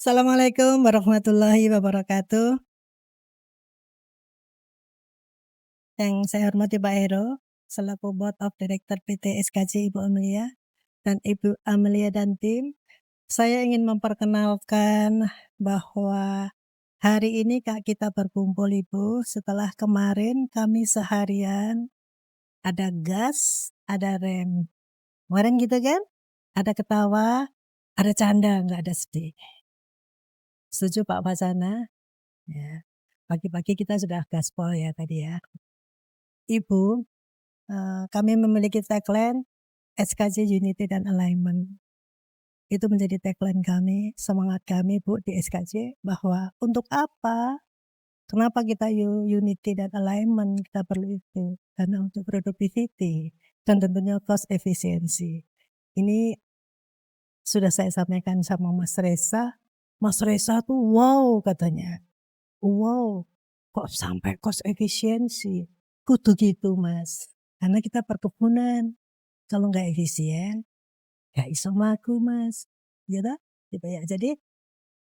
Assalamualaikum warahmatullahi wabarakatuh. Yang saya hormati Pak Heru, selaku Board of Director PT SKJ Ibu Amelia dan Ibu Amelia dan tim. Saya ingin memperkenalkan bahwa hari ini kita berkumpul Ibu setelah kemarin kami seharian ada gas, ada rem. Kemarin gitu kan? Ada ketawa, ada canda, nggak ada sedih. Setuju Pak Fasana? Ya. Pagi-pagi kita sudah gaspol ya tadi ya. Ibu, kami memiliki tagline SKJ Unity dan Alignment. Itu menjadi tagline kami, semangat kami Bu di SKJ bahwa untuk apa? Kenapa kita unity dan alignment kita perlu itu? Karena untuk productivity dan tentunya cost efficiency. Ini sudah saya sampaikan sama Mas Reza. Mas Reza tuh wow katanya. Wow, kok sampai cost efisiensi? Kudu gitu Mas. Karena kita perkebunan. Kalau nggak efisien, nggak iso mlaku Mas. Ya dah? Gitu ya. Jadi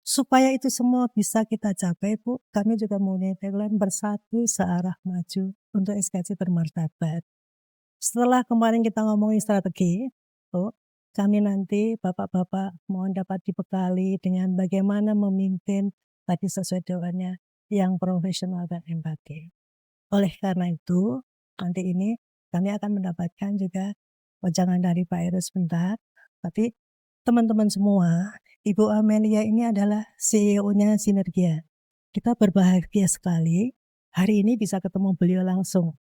supaya itu semua bisa kita capai Bu, kami juga mempunyai tagline bersatu searah maju untuk SKJ bermartabat. Setelah kemarin kita ngomongin strategi, Bu, kami nanti Bapak-Bapak mohon dapat dibekali dengan bagaimana memimpin tadi sesuai doanya yang profesional dan empati. Oleh karena itu, nanti ini kami akan mendapatkan juga wejangan dari Pak Heru sebentar, tapi teman-teman semua, Ibu Amelia ini adalah CEO-nya Sinergia. Kita berbahagia sekali hari ini bisa ketemu beliau langsung,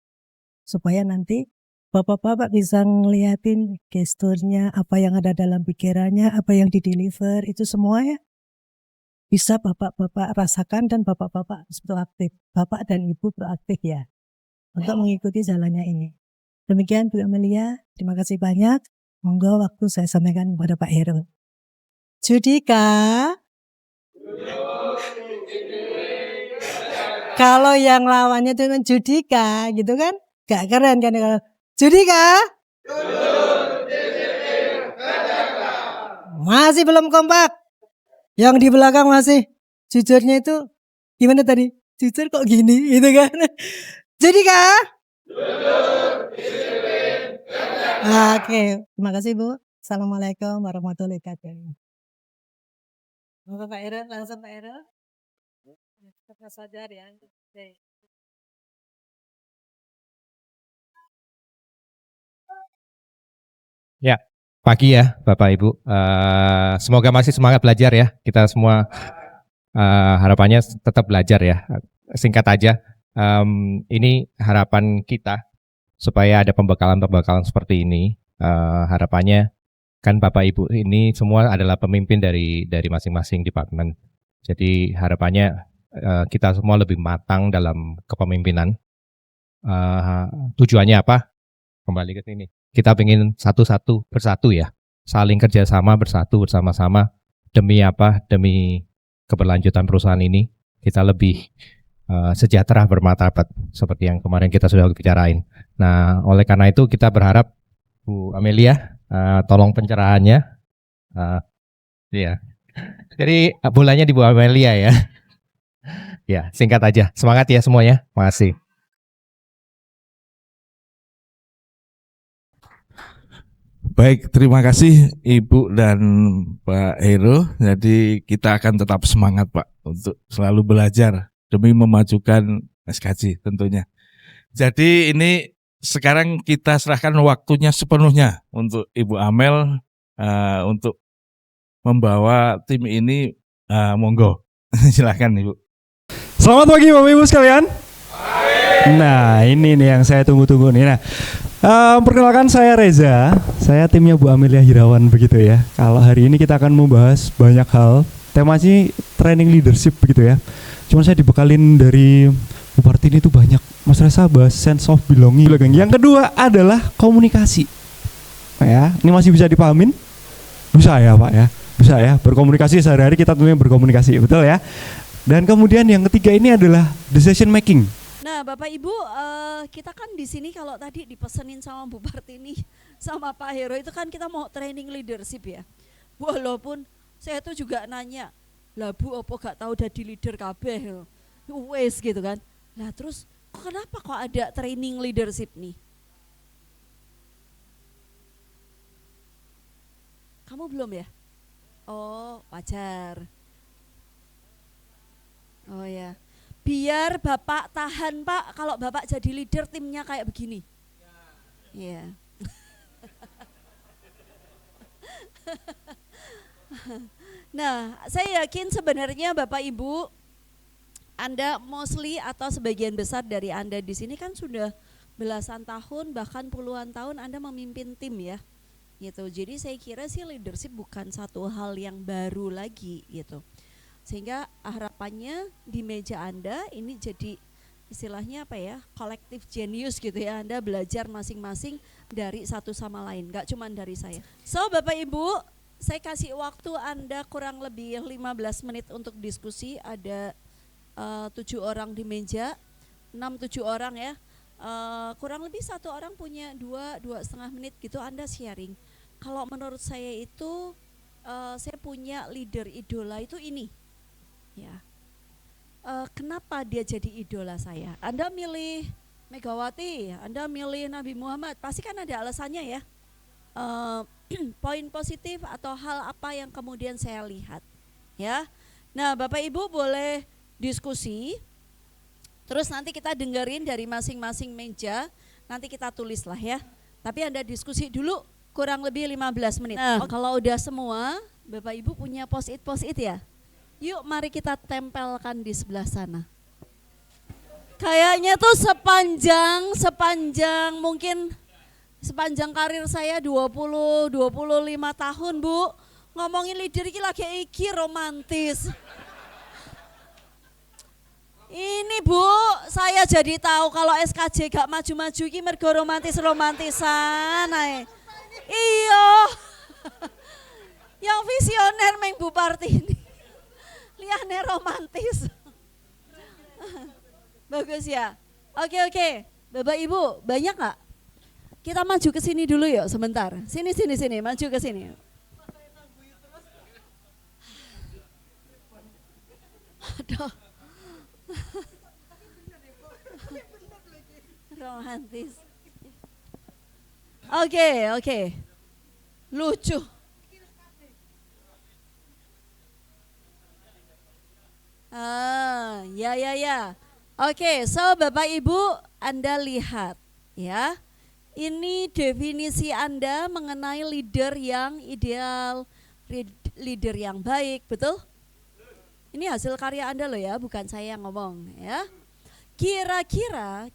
supaya nanti Bapak-bapak bisa ngeliatin gesturnya, apa yang ada dalam pikirannya, apa yang dideliver, itu semua ya bisa Bapak-bapak rasakan dan Bapak-bapak harus proaktif. Bapak dan Ibu proaktif ya, untuk mengikuti jalannya ini. Demikian Bu Amelia, terima kasih banyak. Monggo waktu saya sampaikan kepada Pak Heru. Judika. Kalau yang lawannya dengan Judika gitu kan, gak keren kan kalau Judika. Masih belum kompak. Yang di belakang masih jujurnya itu gimana tadi? Jujur kok gini gitu kan. Judika. Oke, terima kasih Bu. Assalamualaikum warahmatullahi wabarakatuh. Pak Heru, langsung Pak Heru. Kita sadar ya. Oke. Ya, pagi ya Bapak Ibu. Semoga masih semangat belajar ya. Kita semua harapannya tetap belajar ya. Singkat aja, ini harapan kita supaya ada pembekalan-pembekalan seperti ini. Harapannya kan Bapak Ibu ini semua adalah pemimpin dari masing-masing departemen. Jadi harapannya kita semua lebih matang dalam kepemimpinan. Tujuannya apa? Kembali ke sini. Kita ingin satu-satu bersatu ya, saling kerjasama bersatu bersama-sama demi apa? Demi keberlanjutan perusahaan ini kita lebih sejahtera bermartabat seperti yang kemarin kita sudah bicarain. Nah, oleh karena itu kita berharap Bu Amelia tolong pencerahannya. Ya. Jadi bolanya di Bu Amelia ya. Ya, singkat aja. Semangat ya semuanya. Makasih. Baik, terima kasih Ibu dan Pak Heru. Jadi kita akan tetap semangat Pak untuk selalu belajar demi memajukan SKJ tentunya. Jadi ini sekarang kita serahkan waktunya sepenuhnya untuk Ibu Amel untuk membawa tim ini. Monggo, silakan Ibu. Selamat pagi Bapak Ibu sekalian. Nah ini nih yang saya tunggu-tunggu nih. Nah perkenalkan saya Reza, saya timnya Bu Amelia Hirawan begitu ya. Kalau hari ini kita akan membahas banyak hal. Temanya training leadership begitu ya. Cuman saya dibekalin dari Bu Partini itu banyak. Mas Reza bahas sense of belonging. Yang kedua adalah komunikasi. Nah, ya, ini masih bisa dipahamin? Bisa ya Pak ya. Bisa ya. Berkomunikasi sehari-hari kita tentunya berkomunikasi, betul ya. Dan kemudian yang ketiga ini adalah decision making. Nah, Bapak Ibu, kita kan di sini kalau tadi dipesenin sama Bu Partini sama Pak Heru itu kan kita mau training leadership ya. Walaupun saya tuh juga nanya, Lah Bu apa gak tahu dadi leader kabeh. Wes gitu kan. Lah terus kenapa kok ada training leadership nih? Kamu belum ya? Oh, wajar. Oh ya. Biar Bapak tahan Pak, kalau Bapak jadi leader timnya kayak begini. Iya. Nah, saya yakin sebenarnya Bapak Ibu Anda mostly atau sebagian besar dari Anda di sini kan sudah belasan tahun bahkan puluhan tahun Anda memimpin tim ya. Gitu. Jadi saya kira sih leadership bukan satu hal yang baru lagi gitu. Sehingga harapannya di meja Anda ini jadi istilahnya apa ya, kolektif genius gitu ya. Anda belajar masing-masing dari satu sama lain, gak cuma dari saya. So Bapak Ibu, saya kasih waktu Anda kurang lebih 15 menit untuk diskusi. Ada 7 orang di meja, 6-7 orang ya. Kurang lebih satu orang punya 2,5 menit gitu Anda sharing. Kalau menurut saya itu saya punya leader idola itu ini ya. Kenapa dia jadi idola saya? Anda milih Megawati, Anda milih Nabi Muhammad, pasti kan ada alasannya ya. Poin positif atau hal apa yang kemudian saya lihat ya. Nah Bapak Ibu boleh diskusi, terus nanti kita dengerin dari masing-masing meja, nanti kita tulis lah ya. Tapi Anda diskusi dulu kurang lebih 15 menit. Nah kalau udah semua, Bapak Ibu punya post-it ya? Yuk mari kita tempelkan di sebelah sana. Kayaknya tuh sepanjang mungkin sepanjang karir saya 20-25 tahun Bu, ngomongin leader iki lagi iki romantis. Ini Bu, saya jadi tahu kalau SKJ gak maju-maju iki mergo romantis-romantisan ae. Iya. Yang visioner meng Bu Partini. Liane romantis. Bagus ya. Oke. Bapak Ibu, banyak gak? Kita maju ke sini dulu yuk sebentar. Sini, maju ke sini. Aduh. Romantis. Oke. Lucu. Ya. Oke, so Bapak Ibu Anda lihat ya. Ini definisi Anda mengenai leader yang ideal, leader yang baik, betul? Ini hasil karya Anda loh ya, bukan saya yang ngomong ya. Kira-kira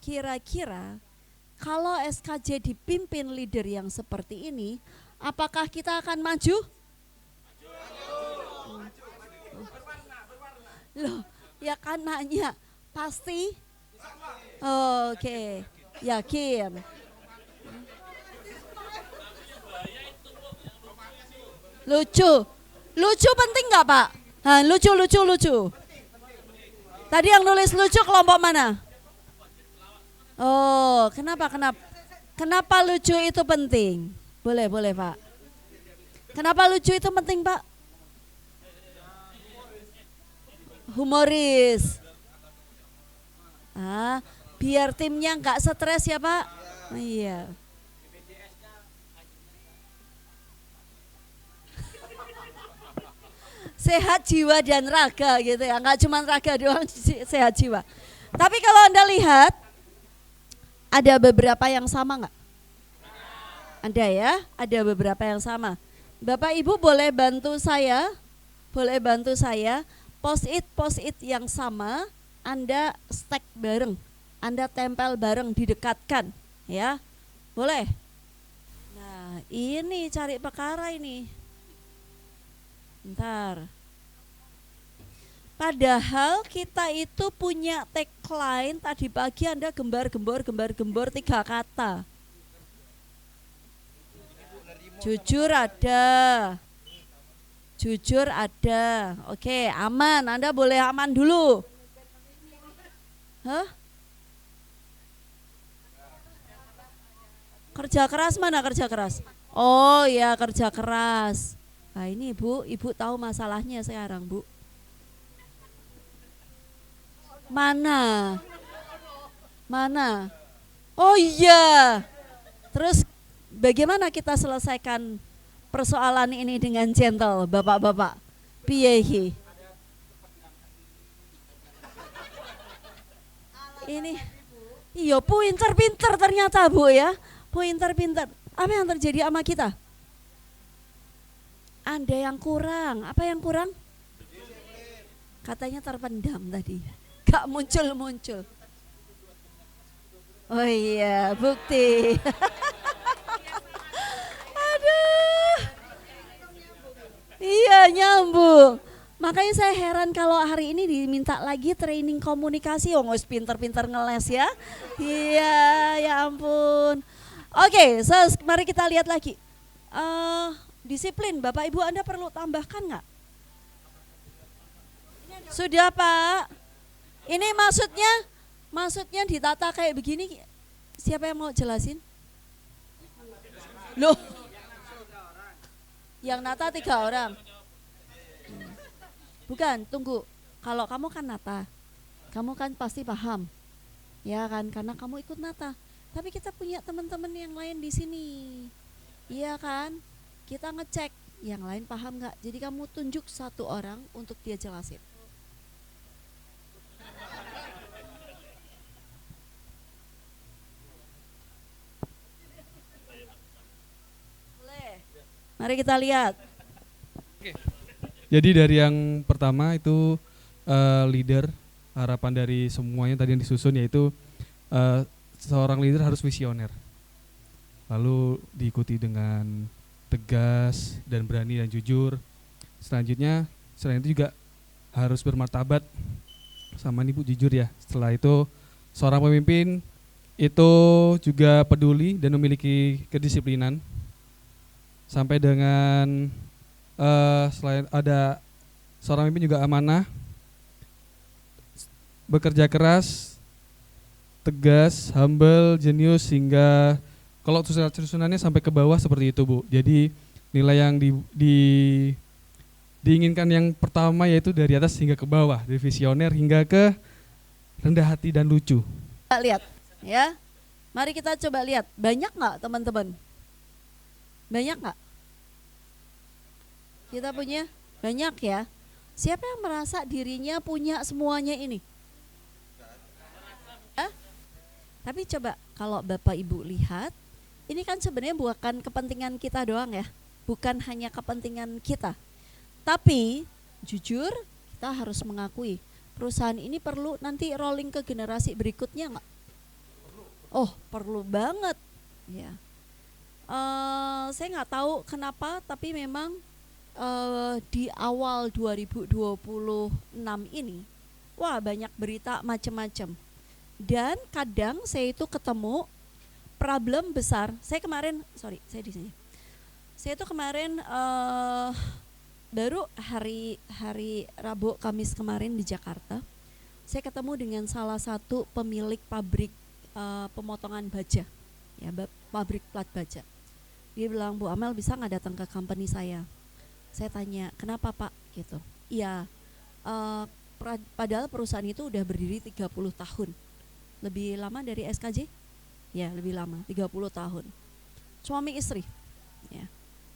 kalau SKJ dipimpin leader yang seperti ini, apakah kita akan maju? Loh, ya kan nanya, pasti? Oke, yakin. Lucu penting nggak Pak? Lucu. Tadi yang nulis lucu kelompok mana? Oh, kenapa lucu itu penting? Boleh Pak. Kenapa lucu itu penting Pak? Humoris. Biar timnya nggak stres ya Pak. Iya. Sehat jiwa dan raga gitu ya, nggak cuma raga doang, sehat jiwa. Tapi kalau Anda lihat, ada beberapa yang sama nggak? Ada ya, ada beberapa yang sama. Bapak Ibu boleh bantu saya, post-it yang sama, Anda stack bareng, Anda tempel bareng, didekatkan ya, boleh? Nah ini cari perkara ini. Bentar. Padahal kita itu punya tagline tadi pagi Anda gembar-gembor 3 kata. Jujur ada. Oke, aman. Anda boleh aman dulu. Kerja keras mana kerja keras? Oh ya kerja keras. Nah ini ibu tahu masalahnya sekarang Bu. Mana? Mana? Oh iya. Terus bagaimana kita selesaikan persoalan ini dengan gentle, Bapak-bapak? Piye? Ini, iya pinter-pinter ternyata Bu ya. Pinter-pinter. Apa yang terjadi sama kita? Ada yang kurang. Apa yang kurang? Katanya terpendam tadi. Gak muncul-muncul. Oh iya, bukti. Aduh. Iya, nyambung. Makanya saya heran kalau hari ini diminta lagi training komunikasi. Oh, wis pinter-pinter ngeles ya. Iya, ya ampun. Oke, mari kita lihat lagi. Disiplin, Bapak Ibu Anda perlu tambahkan nggak? Sudah Pak. Ini maksudnya ditata kayak begini. Siapa yang mau jelasin? Loh, yang nata 3 orang. Bukan, tunggu. Kalau kamu kan nata, kamu kan pasti paham, ya kan? Karena kamu ikut nata. Tapi kita punya teman-teman yang lain di sini, iya kan? Kita ngecek yang lain paham nggak. Jadi kamu tunjuk 1 orang untuk dia jelasin. Boleh. Mari kita lihat. Jadi dari yang pertama itu leader, harapan dari semuanya tadi yang disusun yaitu seorang leader harus visioner. Lalu diikuti dengan tegas dan berani dan jujur. Selanjutnya selain itu juga harus bermartabat, sama nih Bu, jujur ya. Setelah itu seorang pemimpin itu juga peduli dan memiliki kedisiplinan. Sampai dengan selain ada seorang pemimpin juga amanah, bekerja keras, tegas, humble, jenius, hingga kalau susunannya sampai ke bawah seperti itu Bu. Jadi nilai yang diinginkan yang pertama yaitu dari atas hingga ke bawah, dari visioner hingga ke rendah hati dan lucu. Kita lihat ya. Mari kita coba lihat. Banyak nggak teman-teman? Banyak nggak? Kita punya banyak ya. Siapa yang merasa dirinya punya semuanya ini? Tapi coba kalau Bapak Ibu lihat, ini kan sebenarnya bukan kepentingan kita doang ya. Bukan hanya kepentingan kita. Tapi jujur kita harus mengakui perusahaan ini perlu nanti rolling ke generasi berikutnya nggak? Oh, perlu banget ya. Saya nggak tahu kenapa, tapi memang di awal 2026 ini, wah banyak berita macam-macam. Dan kadang saya itu ketemu problem besar. Saya di sini. Saya itu kemarin baru hari Rabu Kamis kemarin di Jakarta. Saya ketemu dengan salah satu pemilik pabrik pemotongan baja, ya, pabrik plat baja. Dia bilang, Bu Amel bisa nggak datang ke company saya? Saya tanya, kenapa Pak? Gitu. Iya, padahal perusahaan itu udah berdiri 30 tahun. Lebih lama dari SKJ? Ya, lebih lama, 30 tahun. Suami istri. Ya.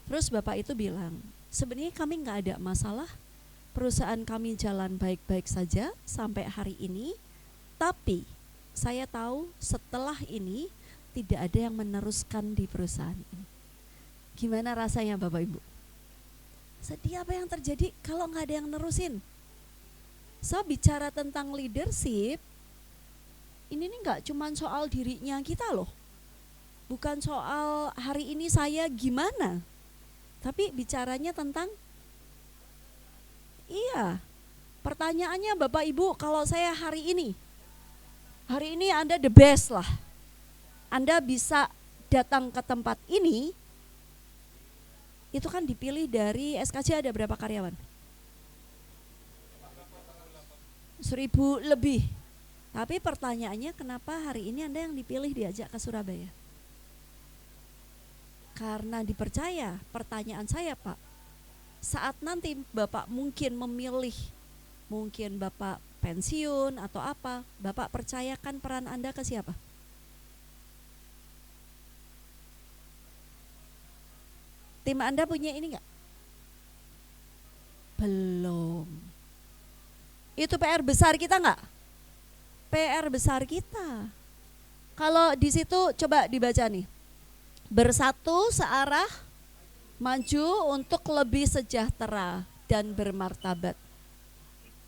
Terus Bapak itu bilang, sebenarnya kami nggak ada masalah. Perusahaan kami jalan baik-baik saja sampai hari ini. Tapi saya tahu setelah ini tidak ada yang meneruskan di perusahaan ini. Gimana rasanya Bapak Ibu? Sedih apa yang terjadi kalau nggak ada yang nerusin? So bicara tentang leadership, ini nih nggak cuma soal dirinya kita loh, bukan soal hari ini saya gimana, tapi bicaranya tentang, iya, pertanyaannya Bapak Ibu, kalau saya hari ini Anda the best lah, Anda bisa datang ke tempat ini. Itu kan dipilih dari SKJ ada berapa karyawan? 1.000 lebih. Tapi pertanyaannya kenapa hari ini Anda yang dipilih diajak ke Surabaya? Karena dipercaya. Pertanyaan saya Pak, saat nanti Bapak mungkin memilih, mungkin Bapak pensiun atau apa, Bapak percayakan peran Anda ke siapa? Tim Anda punya ini enggak? Belum. Itu PR besar kita enggak? PR besar kita. Kalau di situ coba dibaca nih. Bersatu searah maju untuk lebih sejahtera dan bermartabat.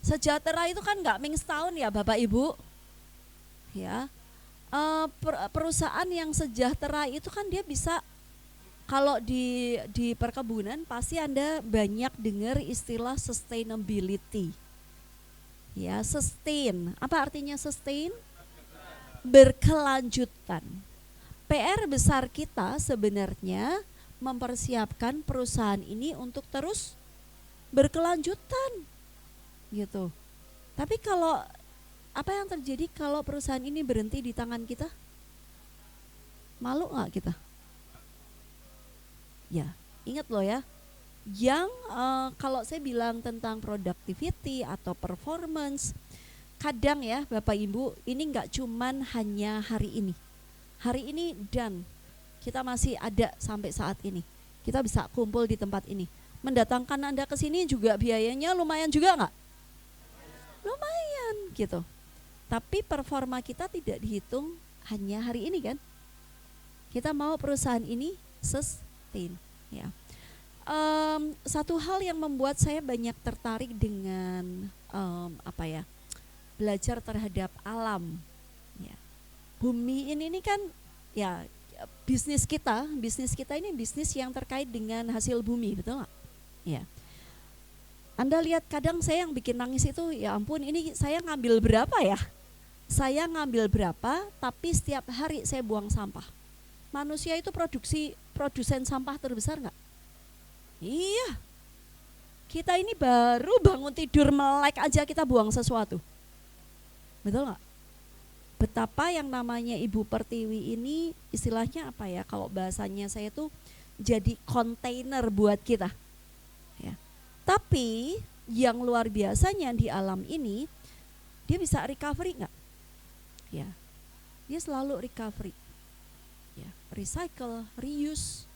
Sejahtera itu kan enggak ming setahun ya Bapak Ibu. Ya. Perusahaan yang sejahtera itu kan dia bisa, kalau di perkebunan pasti Anda banyak dengar istilah sustainability. Ya, sustain. Apa artinya sustain? Berkelanjutan. PR besar kita sebenarnya mempersiapkan perusahaan ini untuk terus berkelanjutan. Gitu. Tapi kalau apa yang terjadi kalau perusahaan ini berhenti di tangan kita? Malu nggak kita? Ya, ingat loh ya, yang kalau saya bilang tentang productivity atau performance, kadang ya Bapak Ibu, ini nggak cuman hanya hari ini dan kita masih ada sampai saat ini, kita bisa kumpul di tempat ini, mendatangkan Anda ke sini juga biayanya lumayan juga nggak? Lumayan gitu, tapi performa kita tidak dihitung hanya hari ini kan, kita mau perusahaan ini ya. Satu hal yang membuat saya banyak tertarik dengan belajar terhadap alam. Ya. Bumi ini kan ya bisnis kita ini bisnis yang terkait dengan hasil bumi, betul nggak? Ya. Anda lihat kadang saya yang bikin nangis itu, ya ampun ini saya ngambil berapa ya? Saya ngambil berapa, tapi setiap hari saya buang sampah. Manusia itu produsen sampah terbesar nggak? Iya. Kita ini baru bangun tidur melek aja kita buang sesuatu. Betul nggak? Betapa yang namanya Ibu Pertiwi ini istilahnya apa ya? Kalau bahasanya saya tuh jadi kontainer buat kita. Ya. Tapi yang luar biasanya di alam ini, dia bisa recovery nggak? Ya. Dia selalu recovery. Ya, recycle, reuse,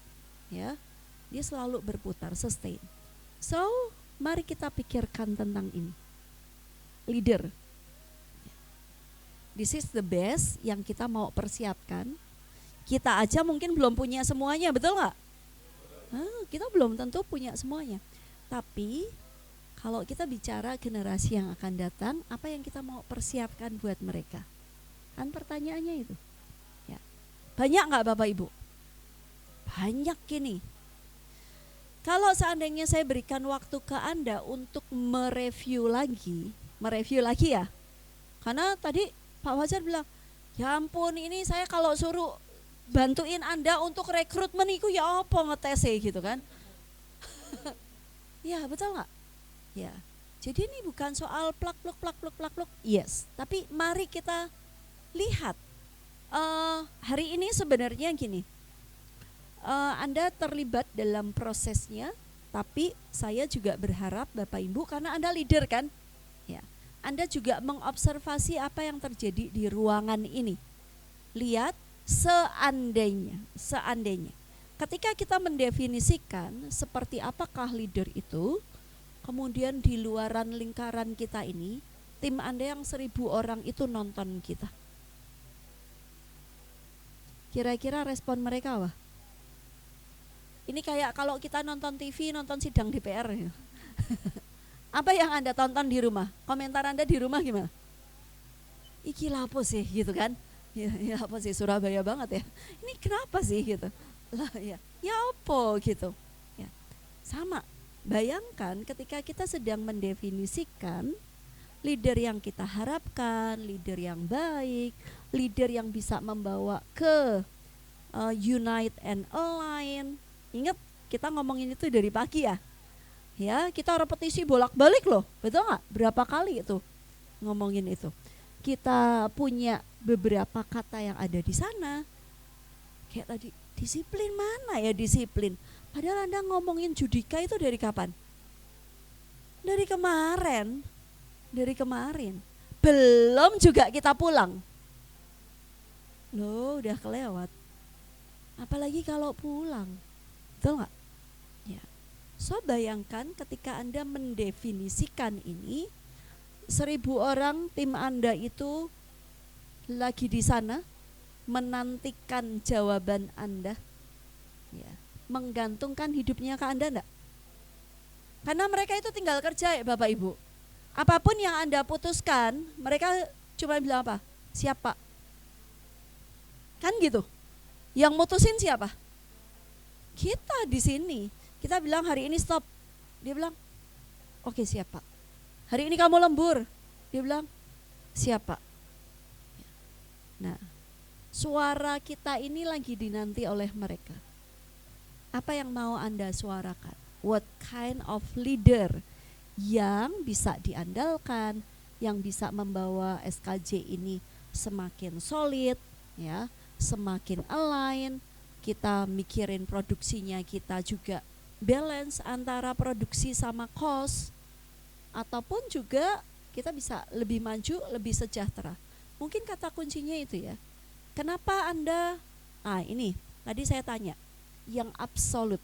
ya, dia selalu berputar, sustain. So, mari kita pikirkan tentang ini. Leader, this is the best yang kita mau persiapkan. Kita aja mungkin belum punya semuanya, betul nggak? Kita belum tentu punya semuanya. Tapi kalau kita bicara generasi yang akan datang, apa yang kita mau persiapkan buat mereka? Kan pertanyaannya itu. Banyak nggak Bapak Ibu? Banyak ini. Kalau seandainya saya berikan waktu ke Anda untuk mereview lagi ya. Karena tadi Pak Fajar bilang, ya ampun ini saya kalau suruh bantuin Anda untuk rekrutmen itu ya apa ngetes gitu kan. Ya betul nggak? Ya. Jadi ini bukan soal plak. Yes. Tapi mari kita lihat. Hari ini sebenarnya gini, Anda terlibat dalam prosesnya, tapi saya juga berharap Bapak Ibu, karena Anda leader kan, ya, Anda juga mengobservasi apa yang terjadi di ruangan ini. Lihat seandainya, ketika kita mendefinisikan seperti apakah leader itu, kemudian di luaran lingkaran kita ini, tim Anda yang 1000 orang itu nonton kita. Kira-kira respon mereka apa? Ini kayak kalau kita nonton TV, nonton sidang DPR ya. Apa yang Anda tonton di rumah? Komentar Anda di rumah gimana? Iki lapo sih gitu kan? Ya apa sih, Surabaya banget ya. Ini kenapa sih gitu? Lah ya apa gitu. Ya. Sama. Bayangkan ketika kita sedang mendefinisikan leader yang kita harapkan, leader yang baik, leader yang bisa membawa ke unite and align. Ingat kita ngomongin itu dari pagi ya. Ya, kita repetisi bolak-balik loh. Betul nggak? Berapa kali itu ngomongin itu. Kita punya beberapa kata yang ada di sana. Kayak tadi, disiplin mana ya disiplin? Padahal Anda ngomongin Judika itu dari kapan? Dari kemarin. Dari kemarin. Belum juga kita pulang. Loh, udah kelewat. Apalagi kalau pulang. Betul nggak? Ya. So bayangkan ketika Anda mendefinisikan ini, 1.000 orang tim Anda itu lagi di sana menantikan jawaban Anda, ya, menggantungkan hidupnya ke Anda enggak? Karena mereka itu tinggal kerja ya Bapak Ibu. Apapun yang Anda putuskan, mereka cuma bilang apa? Siap Pak. Kan gitu. Yang mutusin siapa? Kita di sini. Kita bilang hari ini stop. Dia bilang, oke siap Pak. Hari ini kamu lembur. Dia bilang, siap Pak. Nah, suara kita ini lagi dinanti oleh mereka. Apa yang mau Anda suarakan? What kind of leader yang bisa diandalkan, yang bisa membawa SKJ ini semakin solid, ya, semakin align. Kita mikirin produksinya, kita juga balance antara produksi sama cost, ataupun juga kita bisa lebih maju, lebih sejahtera. Mungkin kata kuncinya itu ya. Kenapa Anda, ini tadi saya tanya, yang absolut,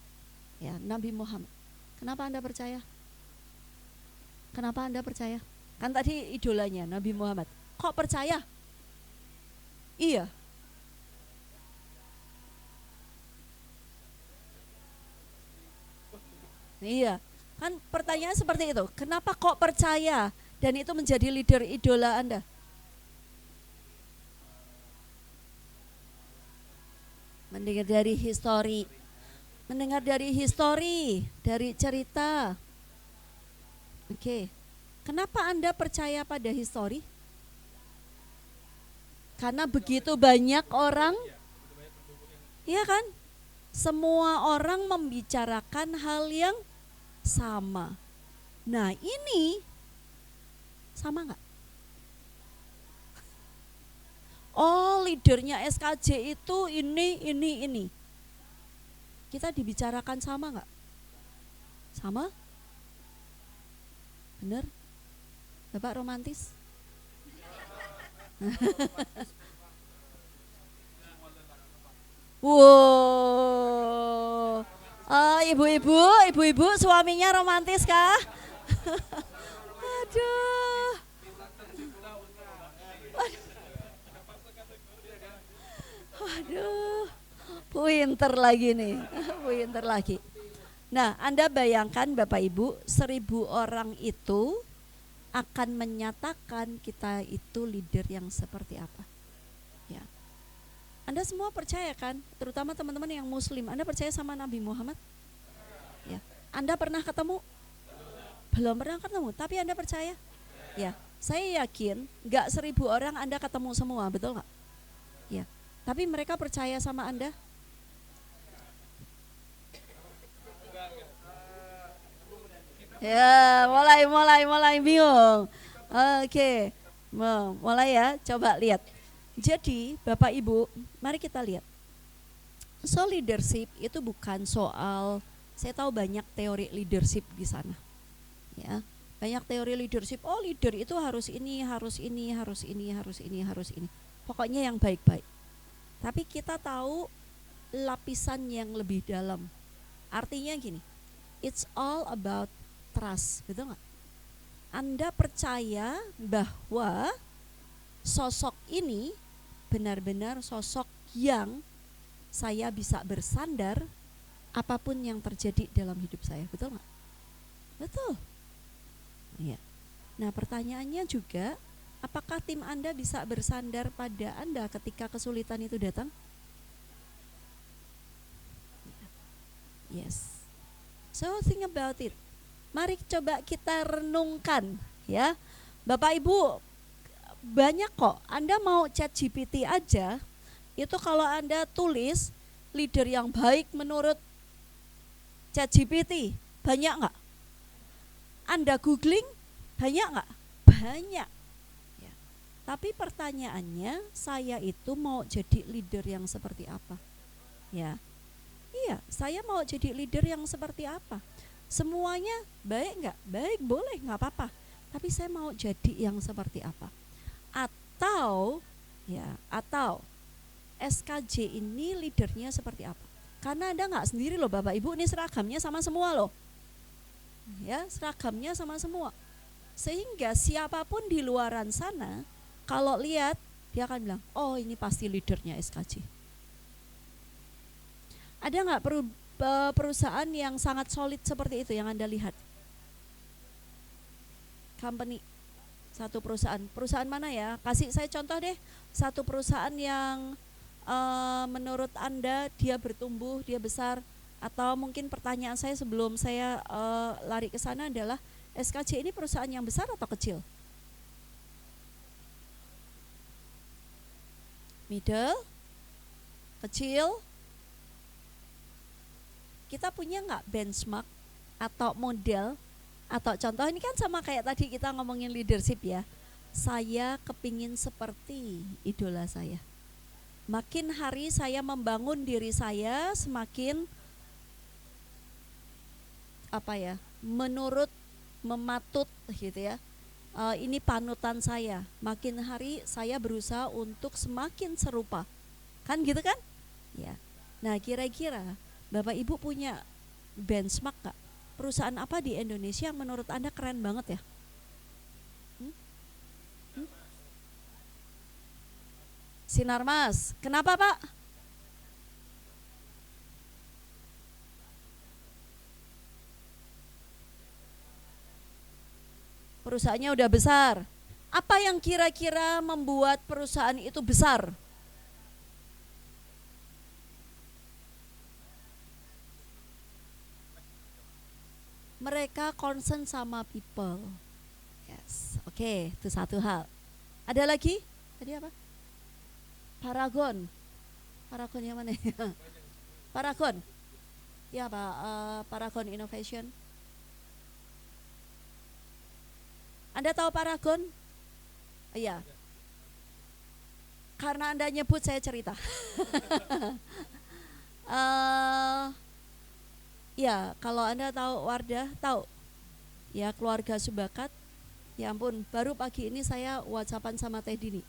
ya, Nabi Muhammad. Kenapa Anda percaya? Kenapa Anda percaya? Kan tadi idolanya Nabi Muhammad. Kok percaya? Iya. Iya. Kan pertanyaan seperti itu. Kenapa kok percaya dan itu menjadi leader idola Anda? Mendengar dari histori, dari cerita. Oke. Kenapa Anda percaya pada histori? Karena begitu banyak orang, iya kan? Semua orang membicarakan hal yang sama. Nah ini sama nggak? Oh, leadernya SKJ itu ini. Kita dibicarakan sama nggak? Sama? Bener? Bapak romantis? Wow. Ibu-ibu suaminya romantis kah? Aduh. Waduh, pinter lagi nih, pinter lagi. Nah, Anda bayangkan Bapak Ibu, 1.000 orang itu akan menyatakan kita itu leader yang seperti apa. Ya. Anda semua percaya kan, terutama teman-teman yang Muslim, Anda percaya sama Nabi Muhammad? Ya. Anda pernah ketemu? Belum pernah ketemu, tapi Anda percaya? Ya, saya yakin gak 1.000 orang Anda ketemu semua, betul gak? Ya. Tapi mereka percaya sama Anda? Ya, mulai bingung. Oke. Mulai ya, coba lihat. Jadi, Bapak Ibu, mari kita lihat. So leadership itu bukan soal, saya tahu banyak teori leadership di sana. Ya. Banyak teori leadership. Oh, leader itu harus ini. Pokoknya yang baik-baik. Tapi kita tahu lapisan yang lebih dalam. Artinya gini, it's all about trust, betul nggak? Anda percaya bahwa sosok ini benar-benar sosok yang saya bisa bersandar apapun yang terjadi dalam hidup saya, betul nggak? Betul. Ya. Nah pertanyaannya juga, apakah tim Anda bisa bersandar pada Anda ketika kesulitan itu datang? Yes. So think about it. Mari coba kita renungkan ya. Bapak Ibu, banyak kok. Anda mau chat GPT aja, itu kalau Anda tulis leader yang baik menurut chat GPT, banyak nggak? Anda googling, banyak nggak? Banyak. Tapi pertanyaannya, saya itu mau jadi leader yang seperti apa? Ya, iya, saya mau jadi leader yang seperti apa? Semuanya baik nggak? Baik, boleh, nggak apa-apa. tapi saya mau jadi yang seperti apa. Atau SKJ ini leadernya seperti apa. Karena Anda nggak sendiri loh Bapak Ibu, ini seragamnya sama semua loh. Ya, seragamnya sama semua. Sehingga siapapun di luaran sana kalau lihat dia akan bilang, oh ini pasti leadernya SKJ. Ada nggak perusahaan yang sangat solid seperti itu yang Anda lihat? Company, satu perusahaan mana ya? Kasih saya contoh deh, satu perusahaan yang menurut Anda dia bertumbuh, dia besar, atau mungkin pertanyaan saya sebelum saya lari ke sana adalah SKJ ini perusahaan yang besar atau kecil? Middle? Kecil? Kita punya nggak benchmark atau model atau contoh? Ini kan sama kayak tadi kita ngomongin leadership ya. Saya kepingin seperti idola saya. Makin hari saya membangun diri saya semakin menurut, mematut gitu ya. Ini panutan saya. Makin hari saya berusaha untuk semakin serupa. Kan gitu kan? Ya. Nah, kira-kira Bapak Ibu punya benchmark gak? Perusahaan apa di Indonesia yang menurut Anda keren banget ya? Sinarmas, kenapa Pak? Perusahaannya udah besar. Apa yang kira-kira membuat perusahaan itu besar? Mereka concern sama people. Yes, oke, itu satu hal. Ada lagi? Tadi apa? Paragon. Paragon yang mana ya? Paragon. Ya Pak, Paragon Innovation. Anda tahu Paragon? Iya. Karena Anda nyebut saya cerita. Ya, kalau Anda tahu Wardah, tahu. Ya, keluarga Subakat. Ya ampun, baru pagi ini saya WhatsAppan sama Teh Dini,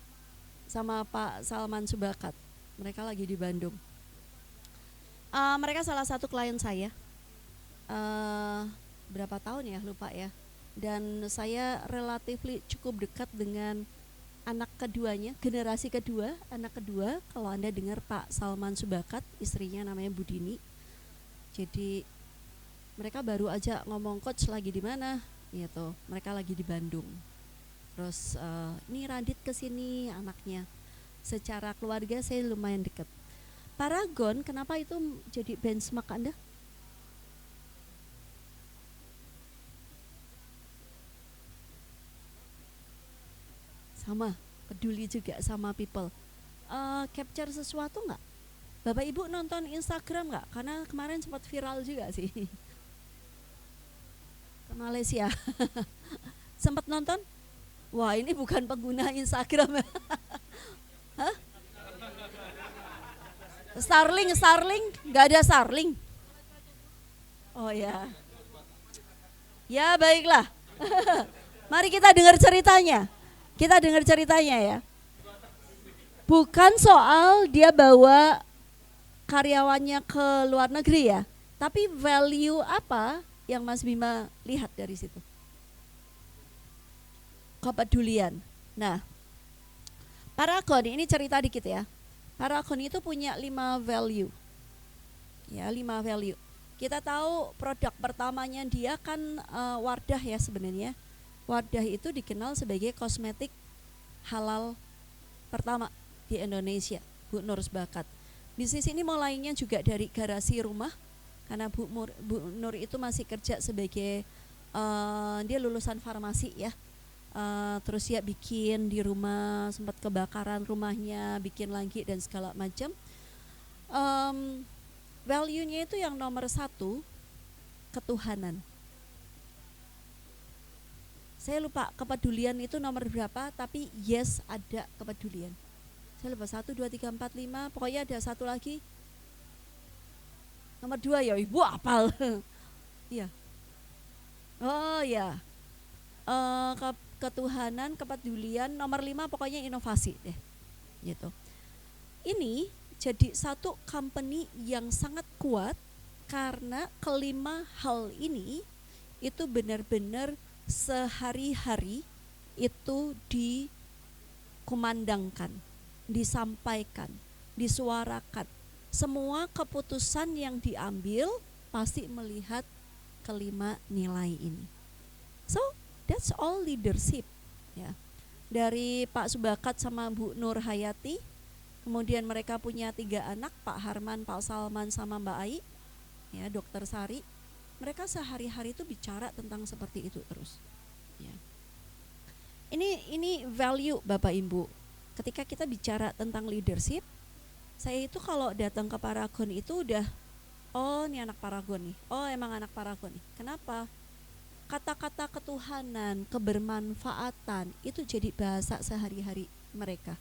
sama Pak Salman Subakat. Mereka lagi di Bandung. Mereka salah satu klien saya. Berapa tahun ya, lupa ya. Dan saya relatif cukup dekat dengan anak keduanya, generasi kedua, anak kedua. Kalau Anda dengar Pak Salman Subakat, istrinya namanya Budini. Jadi mereka baru aja ngomong, coach lagi di mana? Gitu. Mereka lagi di Bandung. Terus ini Radit kesini anaknya. Secara keluarga saya lumayan dekat. Paragon, kenapa itu jadi benchmark Anda? Sama, peduli juga sama people. Capture sesuatu nggak? Bapak Ibu nonton Instagram nggak? Karena kemarin sempat viral juga sih. Ke Malaysia. Sempat nonton? Wah, ini bukan pengguna Instagram. Hah? Starlink, nggak ada Starlink. Oh ya. Ya baiklah. Mari kita dengar ceritanya. Kita dengar ceritanya ya. Bukan soal dia bawa karyawannya ke luar negeri ya, tapi value apa yang Mas Bima lihat dari situ? Kepedulian. Nah, Paragon ini cerita dikit ya. Paragon itu punya 5 value. Ya, 5 value. Kita tahu produk pertamanya dia kan Wardah ya sebenarnya. Wardah itu dikenal sebagai kosmetik halal pertama di Indonesia, Bu Nur Bakat. Bisnis ini mulainya juga dari garasi rumah, karena Bu Nur itu masih kerja sebagai dia lulusan farmasi ya. Terus ya bikin di rumah, sempat kebakaran rumahnya, bikin lagi dan segala macam. Value-nya itu yang nomor 1, ketuhanan. Saya lupa kepedulian itu nomor berapa, tapi yes ada kepedulian. Saya lupa 1, 2, 3, 4, 5, pokoknya ada satu lagi. Nomor 2 ya, Ibu apal. Iya. Oh ya. ketuhanan, kepedulian, nomor 5 pokoknya inovasi deh, gitu. Ini jadi satu company yang sangat kuat karena kelima hal ini itu benar-benar sehari-hari itu dikumandangkan, disampaikan, disuarakan. Semua keputusan yang diambil pasti melihat kelima nilai ini. So that's all leadership, ya. Dari Pak Subakat sama Bu Nur Hayati, kemudian mereka punya 3 anak, Pak Harman, Pak Salman sama Mbak Ai, ya, Dokter Sari. Mereka sehari-hari itu bicara tentang seperti itu terus, ya. Ini value Bapak Ibu. Ketika kita bicara tentang leadership, saya itu kalau datang ke Paragon itu udah, oh ini anak Paragon nih, oh emang anak Paragon nih. Kenapa? Kata-kata ketuhanan, kebermanfaatan itu jadi bahasa sehari-hari mereka.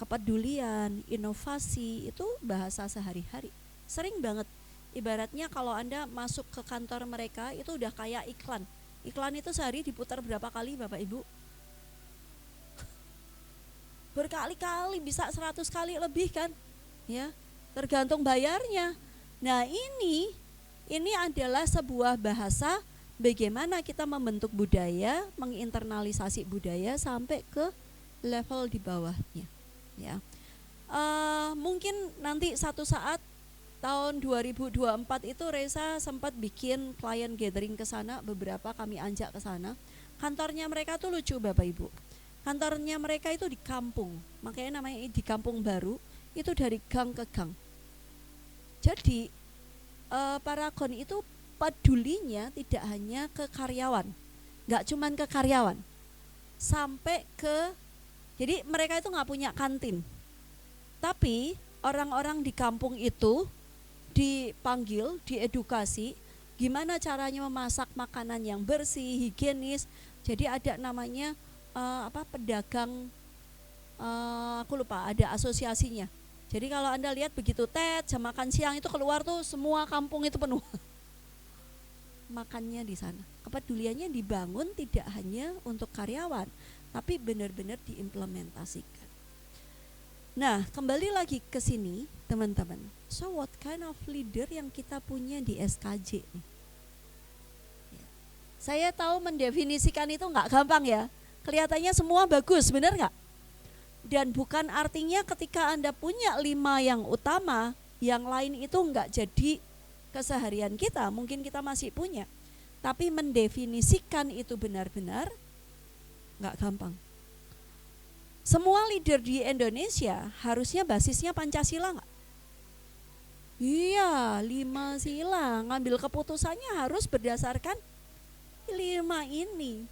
Kepedulian, inovasi itu bahasa sehari-hari. Sering banget, ibaratnya kalau Anda masuk ke kantor mereka itu udah kayak iklan. Iklan itu sehari diputar berapa kali Bapak Ibu? Berkali-kali, bisa 100 kali lebih kan, ya, tergantung bayarnya. Nah ini adalah sebuah bahasa bagaimana kita membentuk budaya, menginternalisasi budaya sampai ke level di bawahnya, ya. Mungkin nanti satu saat tahun 2024 itu Reza sempat bikin client gathering ke sana, beberapa kami ajak ke sana. Kantornya mereka tuh lucu Bapak Ibu. Kantornya mereka itu di kampung, makanya namanya di kampung baru, itu dari gang ke gang. Jadi Paragon itu pedulinya tidak hanya ke karyawan, nggak cuman ke karyawan, sampai ke, jadi mereka itu nggak punya kantin, tapi orang-orang di kampung itu dipanggil, diedukasi, gimana caranya memasak makanan yang bersih, higienis. Jadi ada namanya pedagang, aku lupa, ada asosiasinya. Jadi kalau Anda lihat begitu jam makan siang itu keluar tuh semua kampung itu penuh makannya di sana. Kepeduliannya dibangun tidak hanya untuk karyawan, tapi benar-benar diimplementasikan. Nah, kembali lagi ke sini teman-teman. So what kind of leader yang kita punya di SKJ nih? Saya tahu mendefinisikan itu nggak gampang ya. Kelihatannya semua bagus, benar nggak? Dan bukan artinya ketika Anda punya 5 yang utama, yang lain itu nggak jadi keseharian kita, mungkin kita masih punya. Tapi mendefinisikan itu benar-benar nggak gampang. Semua leader di Indonesia harusnya basisnya Pancasila nggak? Iya, 5 sila, ngambil keputusannya harus berdasarkan 5 ini.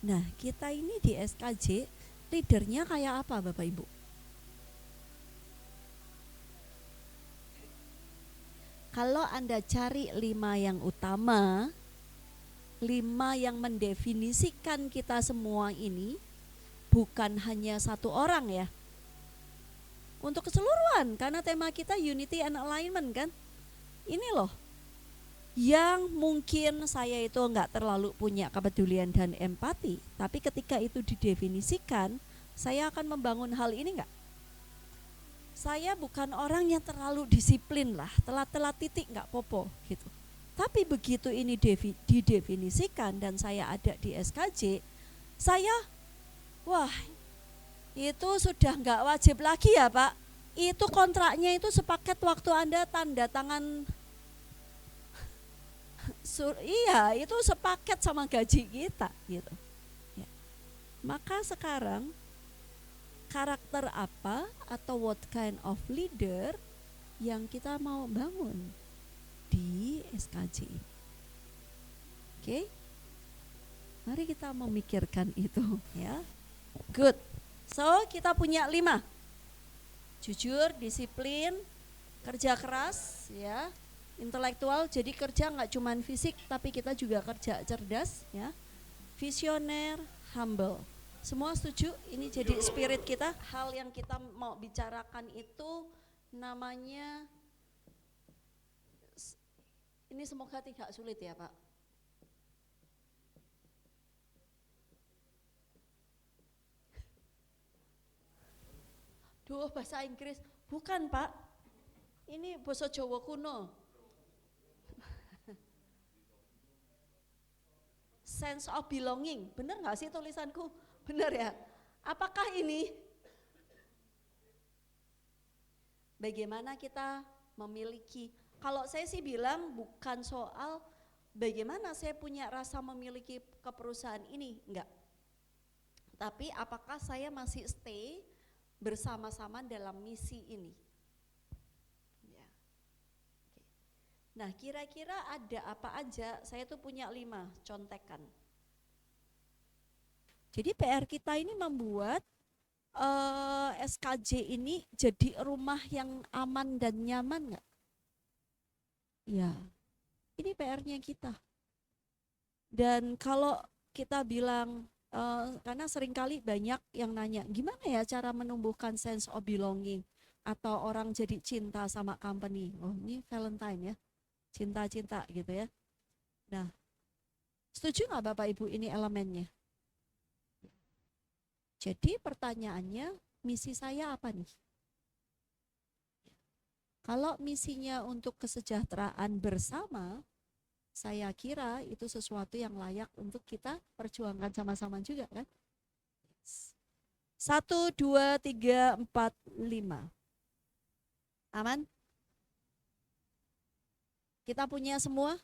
Nah, kita ini di SKJ leadernya kayak apa Bapak Ibu? Kalau Anda cari 5 yang utama, 5 yang mendefinisikan kita semua ini, bukan hanya satu orang ya. Untuk keseluruhan, karena tema kita unity and alignment kan. Ini loh, yang mungkin saya itu enggak terlalu punya kepedulian dan empati, tapi ketika itu didefinisikan, saya akan membangun hal ini enggak? Saya bukan orang yang terlalu disiplin lah, telat-telat titik enggak popo gitu. Tapi begitu ini didefinisikan dan saya ada di SKJ, saya, wah itu sudah enggak wajib lagi ya Pak. Itu kontraknya itu sepaket waktu Anda tanda tangan. Iya, itu sepaket sama gaji kita gitu. Ya. Maka sekarang karakter apa atau what kind of leader yang kita mau bangun di SKJ ini? Oke, mari kita memikirkan itu ya. Good. So kita punya 5. Jujur, disiplin, kerja keras, ya. Intelektual, jadi kerja nggak cuma fisik tapi kita juga kerja cerdas ya. Visioner, humble. Semua setuju? Ini jadi spirit kita. Hal yang kita mau bicarakan itu namanya, ini semoga tidak sulit ya Pak. Duh, bahasa Inggris. Bukan, Pak. Ini bahasa Jawa kuno. Sense of belonging. Benar nggak sih tulisanku? Benar ya? Apakah ini? Bagaimana kita memiliki? Kalau saya sih bilang bukan soal bagaimana saya punya rasa memiliki ke perusahaan ini, enggak. Tapi apakah saya masih stay bersama-sama dalam misi ini? Ya. Oke. Nah, kira-kira ada apa aja? Saya tuh punya 5 contekan. Jadi PR kita ini membuat SKJ ini jadi rumah yang aman dan nyaman nggak? Ya, ini PR-nya kita. Dan kalau kita bilang karena seringkali banyak yang nanya, gimana ya cara menumbuhkan sense of belonging atau orang jadi cinta sama company. Oh, ini Valentine ya, cinta-cinta gitu ya. Nah, setuju nggak Bapak Ibu ini elemennya? Jadi pertanyaannya, misi saya apa nih? Kalau misinya untuk kesejahteraan bersama, saya kira itu sesuatu yang layak untuk kita perjuangkan sama-sama juga kan. 1, 2, 3, 4, 5. Aman? Kita punya semua?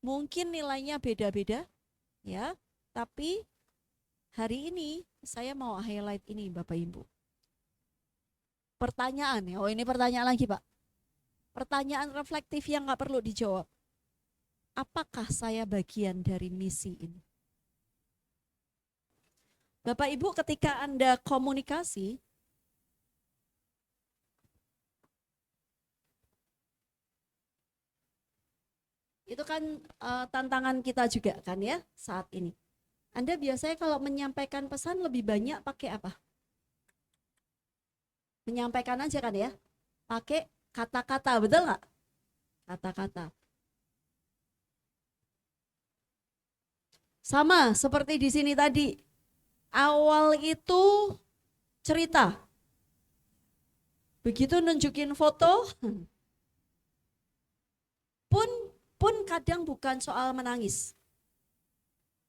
Mungkin nilainya beda-beda ya, tapi hari ini saya mau highlight ini Bapak Ibu. Pertanyaan ya, oh ini pertanyaan lagi Pak. Pertanyaan reflektif yang nggak perlu dijawab. Apakah saya bagian dari misi ini? Bapak Ibu ketika Anda komunikasi, itu kan tantangan kita juga kan ya saat ini. Anda biasanya kalau menyampaikan pesan lebih banyak pakai apa? Menyampaikan aja kan ya, pakai kata-kata, betul nggak? Kata-kata. Sama seperti di sini tadi, awal itu cerita, begitu nunjukin foto, pun kadang bukan soal menangis.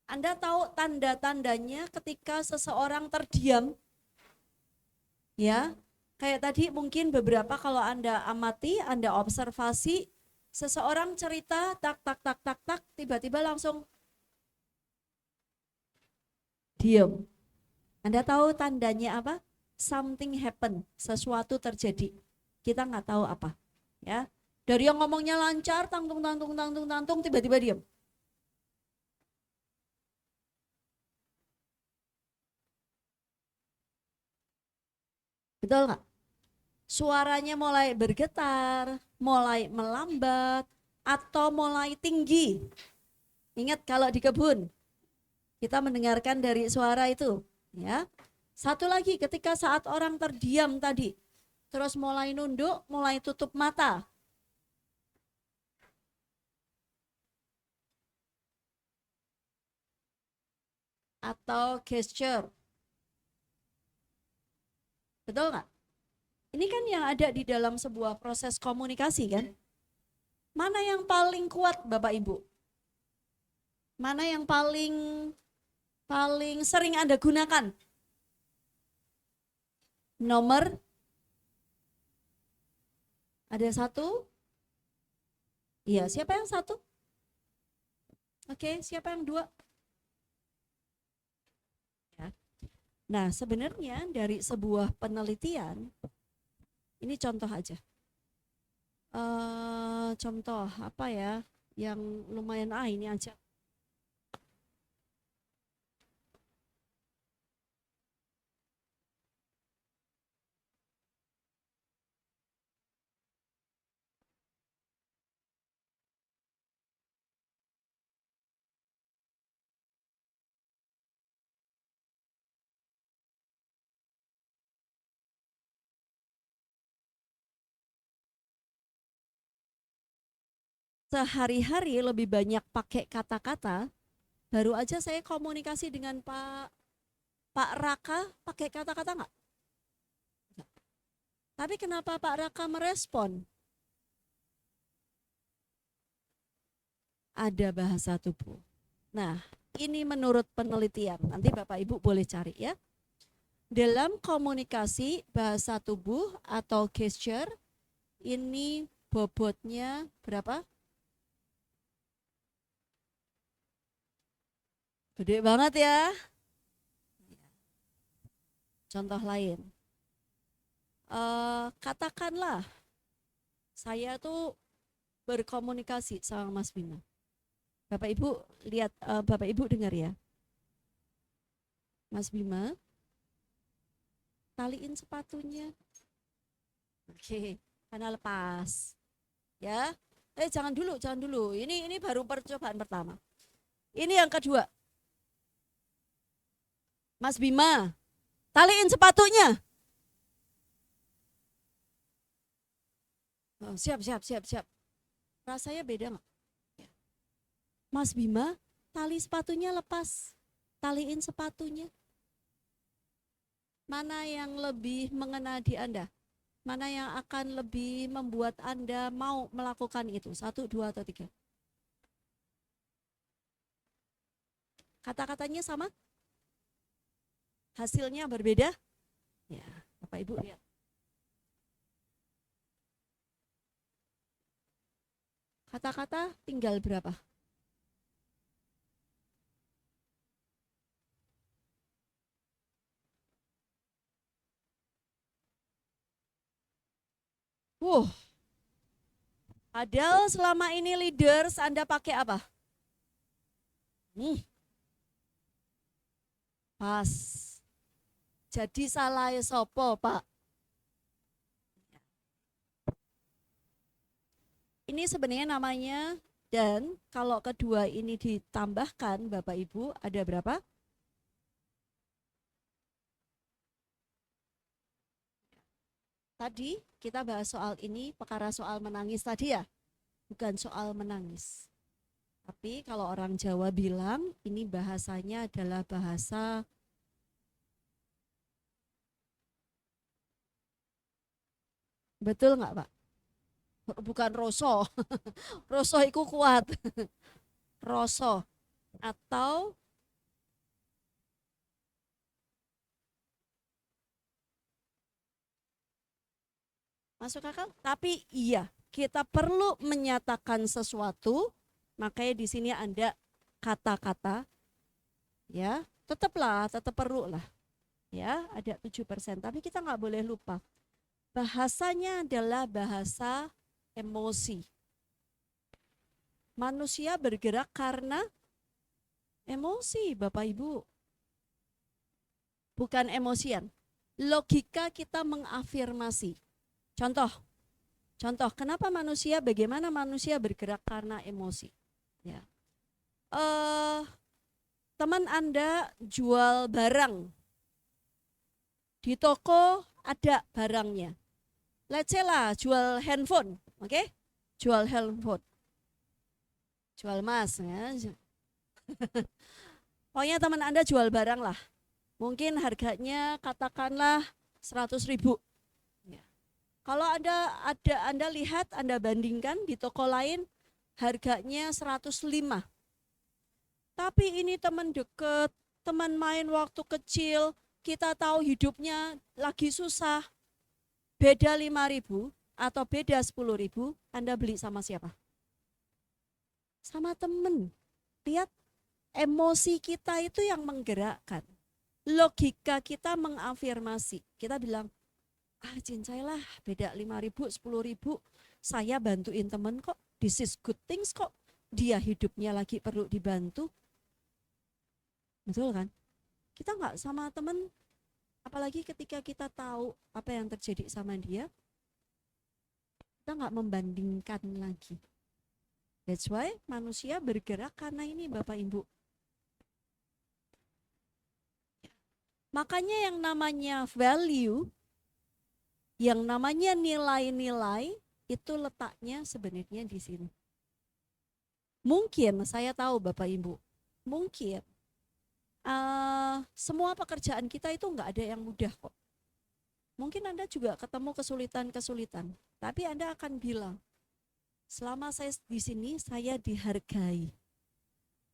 Anda tahu tanda-tandanya ketika seseorang terdiam, ya. Kayak tadi mungkin beberapa kalau Anda amati, Anda observasi, seseorang cerita tak tak tak tak tak, tiba-tiba langsung diam. Anda tahu tandanya apa? Something happen, sesuatu terjadi. Kita nggak tahu apa, ya. Dari yang ngomongnya lancar, tangtung tangtung tangtung tangtung, tiba-tiba diam. Betul nggak? Suaranya mulai bergetar, mulai melambat, atau mulai tinggi. Ingat kalau di kebun, kita mendengarkan dari suara itu. Ya. Satu lagi ketika saat orang terdiam tadi, terus mulai nunduk, mulai tutup mata. Atau gesture. Betul nggak? Ini kan yang ada di dalam sebuah proses komunikasi kan? Mana yang paling kuat Bapak Ibu? Mana yang paling sering Anda gunakan? Nomor ada 1? Iya, siapa yang 1? Oke, siapa yang 2? Ya. Nah, sebenarnya dari sebuah penelitian, ini contoh aja. Contoh apa ya yang lumayan ini aja. Sehari-hari lebih banyak pakai kata-kata. Baru aja saya komunikasi dengan Pak Raka pakai kata-kata nggak? Tapi kenapa Pak Raka merespon? Ada bahasa tubuh. Nah, ini menurut penelitian. Nanti Bapak Ibu boleh cari ya. Dalam komunikasi bahasa tubuh atau gesture, ini bobotnya berapa? Gede banget ya. Contoh lain. Katakanlah saya tuh berkomunikasi sama Mas Bima. Bapak Ibu lihat, Bapak Ibu dengar ya. Mas Bima, taliin sepatunya. Oke, karena lepas. Ya. Jangan dulu. Ini baru percobaan pertama. Ini yang kedua. Mas Bima, taliin sepatunya. Oh, siap. Rasanya beda nggak? Mas Bima, tali sepatunya lepas. Taliin sepatunya. Mana yang lebih mengena di Anda? Mana yang akan lebih membuat Anda mau melakukan itu? 1, 2, atau 3? Kata-katanya sama? Hasilnya berbeda? Ya, Bapak Ibu lihat. Kata-kata tinggal berapa? Padahal selama ini leaders Anda pakai apa? Pas. Jadi salah sopo, Pak. Ini sebenarnya namanya, dan kalau kedua ini ditambahkan Bapak Ibu ada berapa? Tadi kita bahas soal ini, perkara soal menangis tadi ya, bukan soal menangis. Tapi kalau orang Jawa bilang ini bahasanya adalah bahasa betul nggak Pak? Bukan roso, roso itu kuat, roso atau masuk akal? Tapi iya, kita perlu menyatakan sesuatu, makanya di sini ada kata-kata, ya, tetap perlu lah, ya, ada 7%. Tapi kita nggak boleh lupa, bahasanya adalah bahasa emosi. Manusia bergerak karena emosi, Bapak Ibu, bukan emosian. Logika kita mengafirmasi. Contoh, kenapa bagaimana manusia bergerak karena emosi? Ya. Teman Anda jual barang, di toko ada barangnya. Let's say lah jual handphone, oke? Jual handphone, jual emas, ya. Pokoknya teman Anda jual barang lah. Mungkin harganya katakanlah 100.000. Kalau Anda lihat, Anda bandingkan di toko lain harganya 105. Tapi ini teman deket, teman main waktu kecil, kita tahu hidupnya lagi susah. Beda 5.000 atau beda 10.000, Anda beli sama siapa? Sama teman. Lihat, emosi kita itu yang menggerakkan. Logika kita mengafirmasi. Kita bilang, cincai lah, beda 5.000, 10.000, saya bantuin temen kok, this is good things kok, dia hidupnya lagi perlu dibantu. Betul kan? Kita nggak sama temen, apalagi ketika kita tahu apa yang terjadi sama dia, kita nggak membandingkan lagi. That's why manusia bergerak karena ini Bapak Ibu. Makanya yang namanya value, yang namanya nilai-nilai itu letaknya sebenarnya di sini. Mungkin saya tahu Bapak Ibu, mungkin semua pekerjaan kita itu nggak ada yang mudah kok. Mungkin Anda juga ketemu kesulitan-kesulitan, tapi Anda akan bilang, selama saya di sini saya dihargai.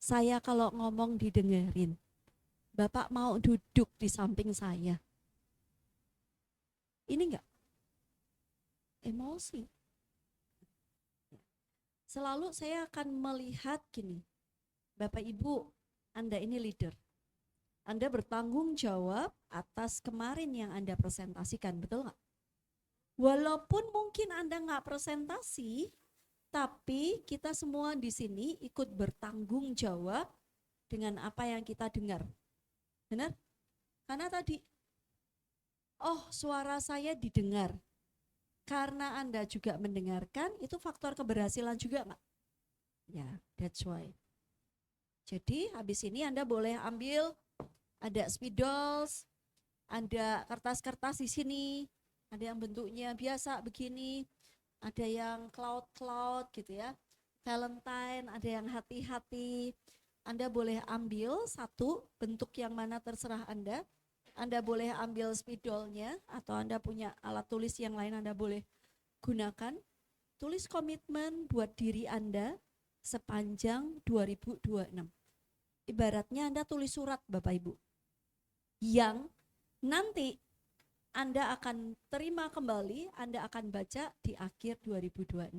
Saya kalau ngomong didengerin. Bapak mau duduk di samping saya. Ini enggak emosi. Selalu saya akan melihat gini, Bapak Ibu, Anda ini leader. Anda bertanggung jawab atas kemarin yang Anda presentasikan, betul nggak? Walaupun mungkin Anda nggak presentasi, tapi kita semua di sini ikut bertanggung jawab dengan apa yang kita dengar. Benar? Karena tadi, oh suara saya didengar. Karena Anda juga mendengarkan, itu faktor keberhasilan juga nggak? Ya, that's why. Jadi habis ini Anda boleh ambil, ada spidol, ada kertas-kertas di sini, ada yang bentuknya biasa begini, ada yang cloud gitu ya, Valentine, ada yang hati-hati. Anda boleh ambil satu bentuk yang mana terserah Anda. Anda boleh ambil spidolnya atau Anda punya alat tulis yang lain Anda boleh gunakan. Tulis komitmen buat diri Anda sepanjang 2026. Ibaratnya Anda tulis surat Bapak Ibu yang nanti Anda akan terima kembali, Anda akan baca di akhir 2026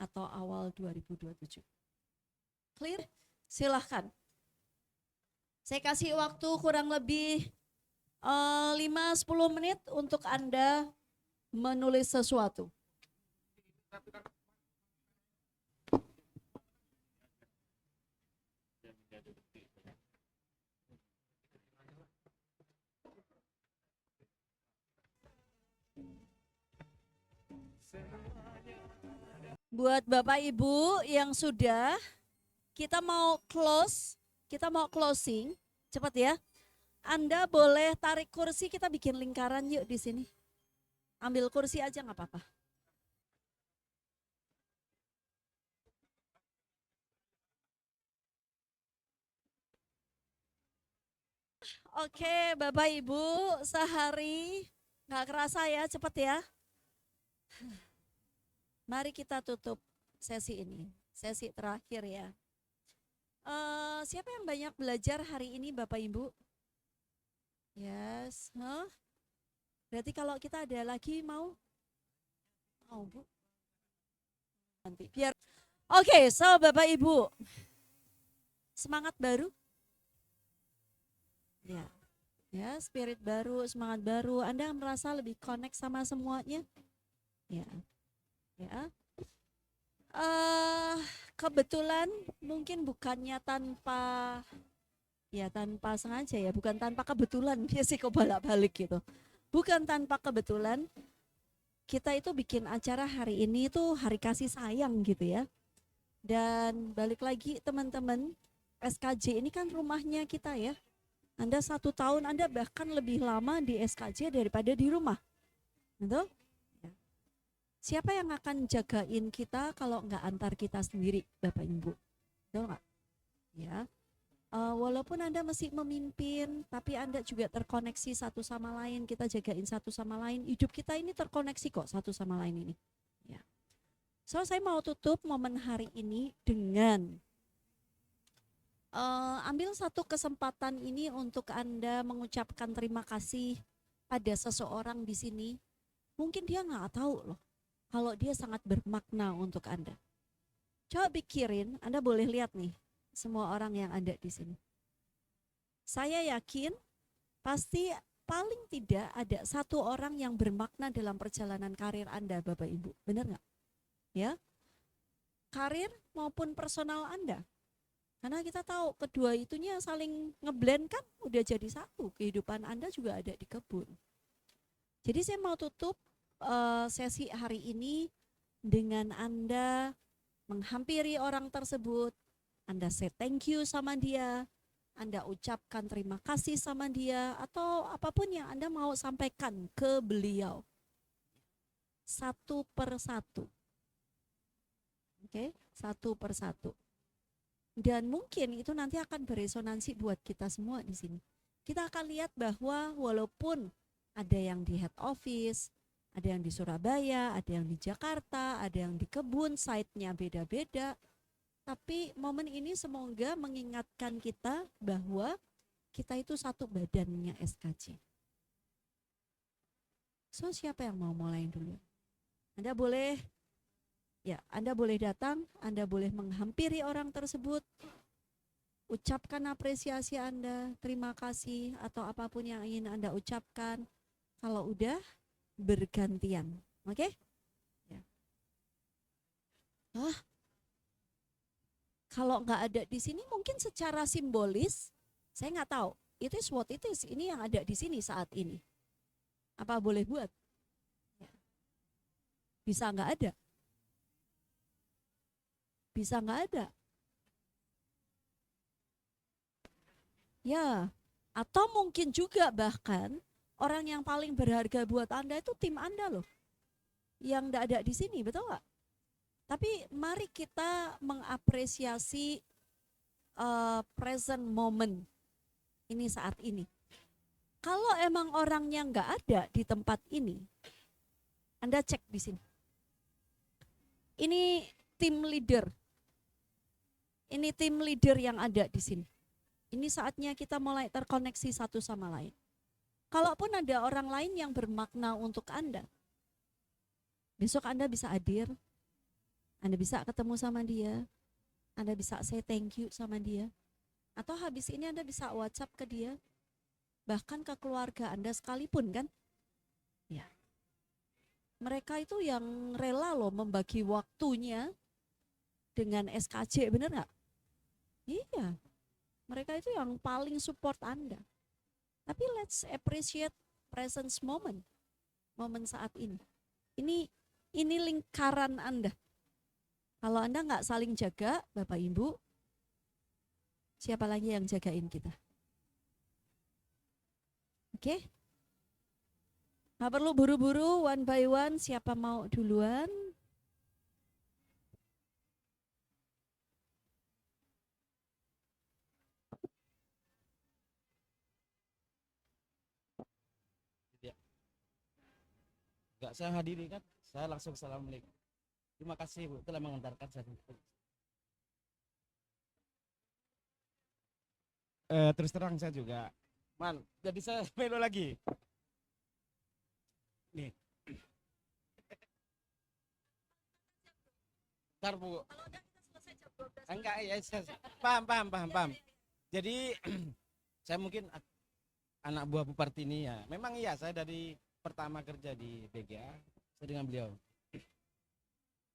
atau awal 2027. Clear? Silahkan. Saya kasih waktu kurang lebih 5-10 menit untuk Anda menulis sesuatu. Buat Bapak Ibu yang sudah, kita mau closing, cepat ya. Anda boleh tarik kursi, kita bikin lingkaran yuk di sini. Ambil kursi aja nggak apa-apa. Oke, Bapak Ibu, sehari nggak kerasa ya, cepet ya. Mari kita tutup sesi ini, sesi terakhir ya. Siapa yang banyak belajar hari ini Bapak Ibu? Yes, berarti kalau kita ada lagi mau Bu? Nanti biar. Oke, so Bapak Ibu, semangat baru? Ya, spirit baru, semangat baru. Anda merasa lebih connect sama semuanya? Ya. Kebetulan mungkin bukannya tanpa sengaja ya, bukan tanpa kebetulan, biasa kok balik gitu. Bukan tanpa kebetulan, kita itu bikin acara hari ini itu hari kasih sayang gitu ya. Dan balik lagi teman-teman, SKJ ini kan rumahnya kita ya. Anda 1 tahun, Anda bahkan lebih lama di SKJ daripada di rumah. Betul? Siapa yang akan jagain kita kalau nggak antar kita sendiri, Bapak Ibu? Betul nggak? Ya. Walaupun Anda masih memimpin, tapi Anda juga terkoneksi satu sama lain, kita jagain satu sama lain. Hidup kita ini terkoneksi kok satu sama lain ini. Ya. So saya mau tutup momen hari ini dengan ambil satu kesempatan ini untuk Anda mengucapkan terima kasih pada seseorang di sini. Mungkin dia nggak tahu loh, kalau dia sangat bermakna untuk Anda. Coba pikirin, Anda boleh lihat nih, semua orang yang ada di sini. Saya yakin pasti paling tidak ada satu orang yang bermakna dalam perjalanan karir Anda, Bapak Ibu. Benar nggak? Ya, karir maupun personal Anda. Karena kita tahu kedua itunya saling ngeblend kan, udah jadi satu. Kehidupan Anda juga ada di kebun. Jadi saya mau tutup sesi hari ini dengan Anda menghampiri orang tersebut, Anda say thank you sama dia, Anda ucapkan terima kasih sama dia, atau apapun yang Anda mau sampaikan ke beliau. Satu persatu. Oke, satu persatu. Dan mungkin itu nanti akan beresonansi buat kita semua di sini. Kita akan lihat bahwa walaupun Ada yang di head office, ada yang di Surabaya, ada yang di Jakarta, ada yang di kebun, site-nya beda-beda. Tapi momen ini semoga mengingatkan kita bahwa kita itu satu badannya SKJ. So siapa yang mau mulai dulu? Anda boleh datang, Anda boleh menghampiri orang tersebut, ucapkan apresiasi Anda, terima kasih atau apapun yang ingin Anda ucapkan. Kalau udah bergantian, oke? Ya. Kalau nggak ada di sini mungkin secara simbolis, saya nggak tahu. It is what it is. Ini yang ada di sini saat ini. Apa boleh buat? Ya. Bisa nggak ada? Bisa nggak ada? Ya, atau mungkin juga bahkan orang yang paling berharga buat Anda itu tim Anda loh. Yang nggak ada di sini, betul nggak? Tapi mari kita mengapresiasi present moment ini saat ini. Kalau emang orangnya nggak ada di tempat ini, Anda cek di sini. Ini tim leader. Ini tim leader yang ada di sini. Ini saatnya kita mulai terkoneksi satu sama lain. Kalaupun ada orang lain yang bermakna untuk Anda, besok Anda bisa hadir, Anda bisa ketemu sama dia, Anda bisa say thank you sama dia, atau habis ini Anda bisa WhatsApp ke dia, bahkan ke keluarga Anda sekalipun kan. Ya. Mereka itu yang rela loh membagi waktunya dengan SKJ, bener nggak? Iya, mereka itu yang paling support Anda. Tapi let's appreciate presence moment, momen saat ini. Ini lingkaran Anda. Kalau Anda nggak saling jaga, Bapak Ibu, siapa lagi yang jagain kita? Oke? Nggak perlu buru-buru, one by one, siapa mau duluan? Enggak saya hadiri kan, saya langsung assalamualaikum. Terima kasih Bu telah mengantarkan saya. Terus terang saya juga, jadi saya melo lagi. Nih. Ntar Bu. Enggak ya, paham. Jadi saya mungkin anak buah Bu Partini ya. Memang iya, saya dari pertama kerja di BGA saya dengan beliau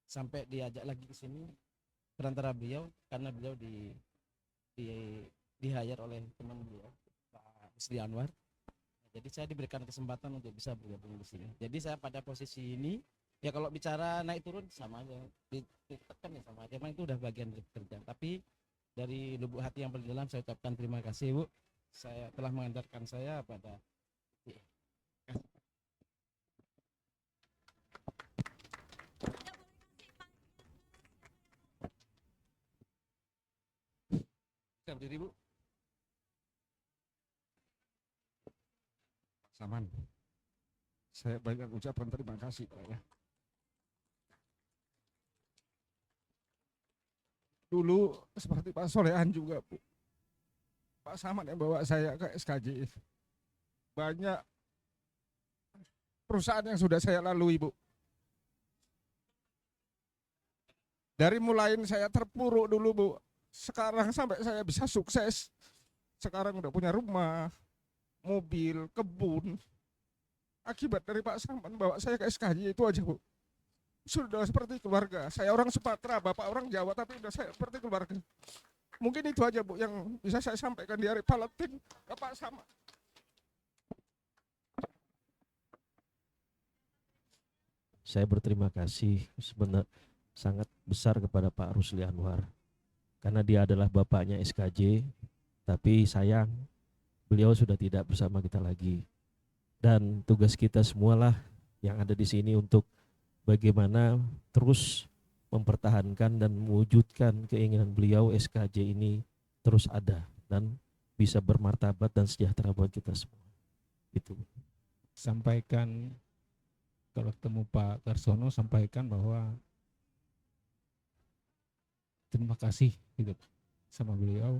sampai diajak lagi ke sini perantara beliau karena beliau di hire oleh teman beliau Pak Rusli Anwar. Jadi saya diberikan kesempatan untuk bisa bergabung di sini. Jadi saya pada posisi ini ya kalau bicara naik turun sama aja, ditekan ya sama aja. Memang itu udah bagian dari kerja. Tapi dari lubuk hati yang paling dalam saya ucapkan terima kasih Bu. Saya telah mengantarkan saya pada Bisa berdiri Bu. Saman, saya banyak ucapkan terima kasih Pak ya. Dulu seperti Pak Solehan juga Bu, Pak Saman yang bawa saya ke SKJ. Banyak perusahaan yang sudah saya lalui Bu. Dari mulai saya terpuruk dulu Bu, sekarang sampai saya bisa sukses. Sekarang udah punya rumah, mobil, kebun. Akibat dari Pak Saman bawa saya ke SKJ itu aja Bu. Sudah seperti keluarga. Saya orang Sumatera, Bapak orang Jawa, tapi udah saya seperti keluarga. Mungkin itu aja Bu yang bisa saya sampaikan di hari Valentine Bapak Saman. Saya berterima kasih sebenarnya sangat besar kepada Pak Rusli Anwar karena dia adalah bapaknya SKJ, tapi sayang beliau sudah tidak bersama kita lagi. Dan tugas kita semualah yang ada di sini untuk bagaimana terus mempertahankan dan mewujudkan keinginan beliau SKJ ini terus ada dan bisa bermartabat dan sejahtera buat kita semua. Itu. sampaikan, kalau ketemu Pak Karsono sampaikan bahwa terima kasih gitu sama beliau,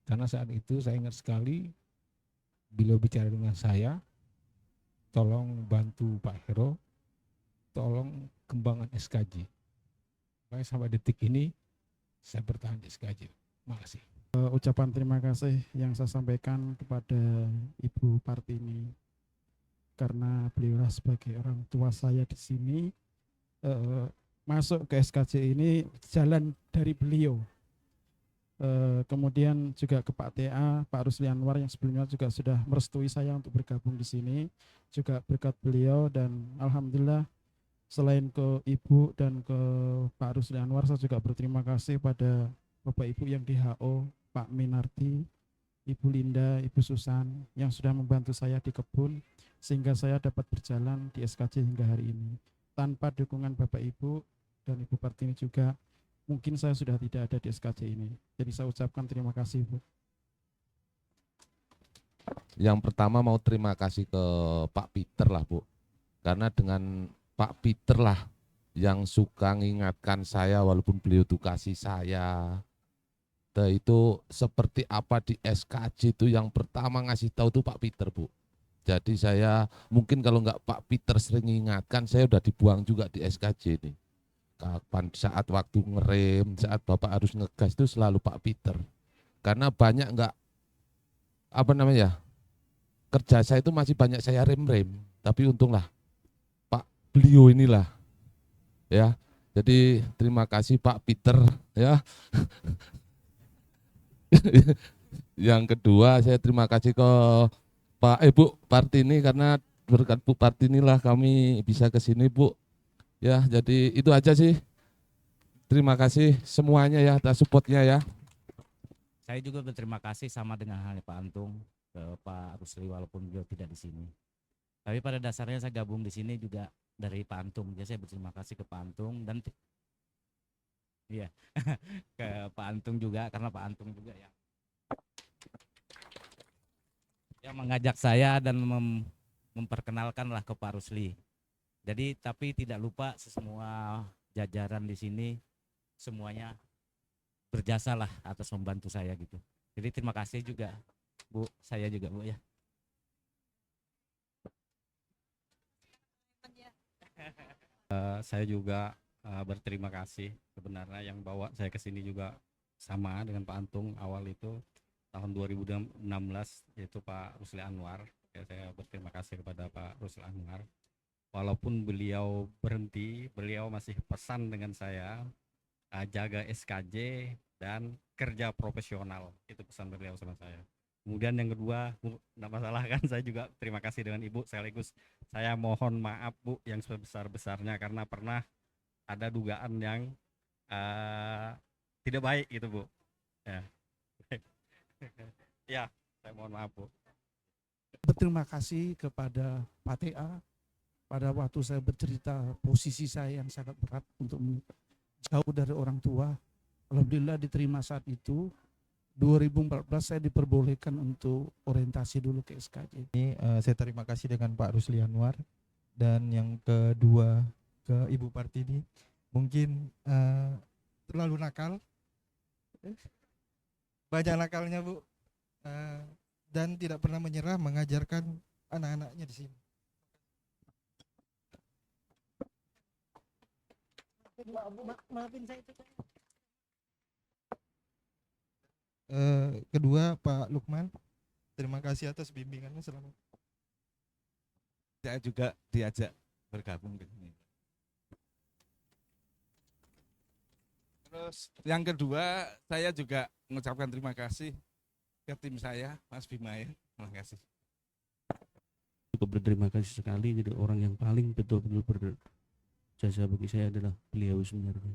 karena saat itu saya ingat sekali beliau bicara dengan saya, tolong bantu Pak Hero, tolong kembangkan SKJ. Makanya sampai detik ini saya bertahan di SKJ. Makasih. Ucapan terima kasih yang saya sampaikan kepada Ibu Partini, karena beliau sebagai orang tua saya di sini, masuk ke SKJ ini jalan dari beliau. Kemudian juga ke Pak TA, Pak Rusli Anwar yang sebelumnya juga sudah merestui saya untuk bergabung di sini, juga berkat beliau. Dan alhamdulillah selain ke Ibu dan ke Pak Rusli Anwar, saya juga berterima kasih pada Bapak Ibu yang di HO, Pak Minarti, Ibu Linda, Ibu Susan yang sudah membantu saya di kebun sehingga saya dapat berjalan di SKJ hingga hari ini. Tanpa dukungan Bapak Ibu dan Ibu Partini juga mungkin saya sudah tidak ada di SKJ ini. Jadi saya ucapkan terima kasih, Bu. Yang pertama mau terima kasih ke Pak Peter lah, Bu. Karena dengan Pak Peter lah yang suka mengingatkan saya walaupun beliau tuh kasih saya. Itu seperti apa di SKJ itu yang pertama ngasih tahu tuh Pak Peter, Bu. Jadi saya mungkin kalau nggak Pak Peter sering mengingatkan, saya udah dibuang juga di SKJ ini. Kapan saat waktu ngerem, saat Bapak harus ngegas itu selalu Pak Peter. Karena banyak nggak kerja saya itu masih banyak saya rem-rem, tapi untunglah Pak beliau inilah ya. Jadi terima kasih Pak Peter ya. Yang kedua saya terima kasih ke Bu Partini, karena berkat Bu Partini lah kami bisa ke sini, Bu. Ya, jadi itu aja sih. Terima kasih semuanya ya atas supportnya ya. Saya juga berterima kasih sama dengan halnya Pak Antung ke Pak Rusli walaupun beliau tidak di sini. Tapi pada dasarnya saya gabung di sini juga dari Pak Antung. Jadi saya berterima kasih ke Pak Antung dan iya ke Pak Antung juga, karena Pak Antung juga yang mengajak saya dan memperkenalkanlah ke Pak Rusli. Jadi tapi tidak lupa semua jajaran di sini semuanya berjasalah atas membantu saya gitu. Jadi terima kasih juga Bu, saya juga Bu ya. Saya juga berterima kasih, sebenarnya yang bawa saya ke sini juga sama dengan Pak Antung awal itu tahun 2016, yaitu Pak Rusli Anwar. Ya, saya berterima kasih kepada Pak Rusli Anwar. Walaupun beliau berhenti, beliau masih pesan dengan saya, jaga SKJ dan kerja profesional. Itu pesan beliau sama saya. Kemudian yang kedua, Bu, tidak masalah kan, saya juga terima kasih dengan Ibu, sekaligus saya mohon maaf Bu yang sebesar-besarnya karena pernah ada dugaan yang tidak baik gitu Bu. Ya. Ya, saya mohon maaf Bu. Berterima kasih kepada Pak TA pada waktu saya bercerita posisi saya yang sangat berat untuk jauh dari orang tua. Alhamdulillah diterima saat itu. 2014 saya diperbolehkan untuk orientasi dulu ke SKJ. Ini saya terima kasih dengan Pak Rusli Anwar, dan yang kedua ke Ibu Partini. Mungkin terlalu nakal, banyak nakalnya Bu, dan tidak pernah menyerah mengajarkan anak-anaknya di sini. Maafin saya itu. Kedua Pak Lukman, terima kasih atas bimbingannya selama. Saya juga diajak bergabung di sini. Terus yang kedua, saya juga mengucapkan terima kasih ke tim saya, Mas Bimail. Terima kasih. Cukup berterima kasih sekali, jadi orang yang paling betul-betul berjasa bagi saya adalah beliau sebenarnya.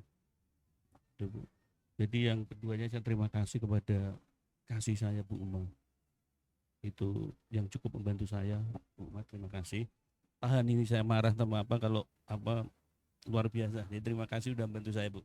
Jadi yang keduanya saya terima kasih kepada kasih saya Bu Uma, itu yang cukup membantu saya. Bu Uma, terima kasih. Tahan ini saya marah sama apa kalau apa luar biasa. Jadi terima kasih sudah membantu saya Bu.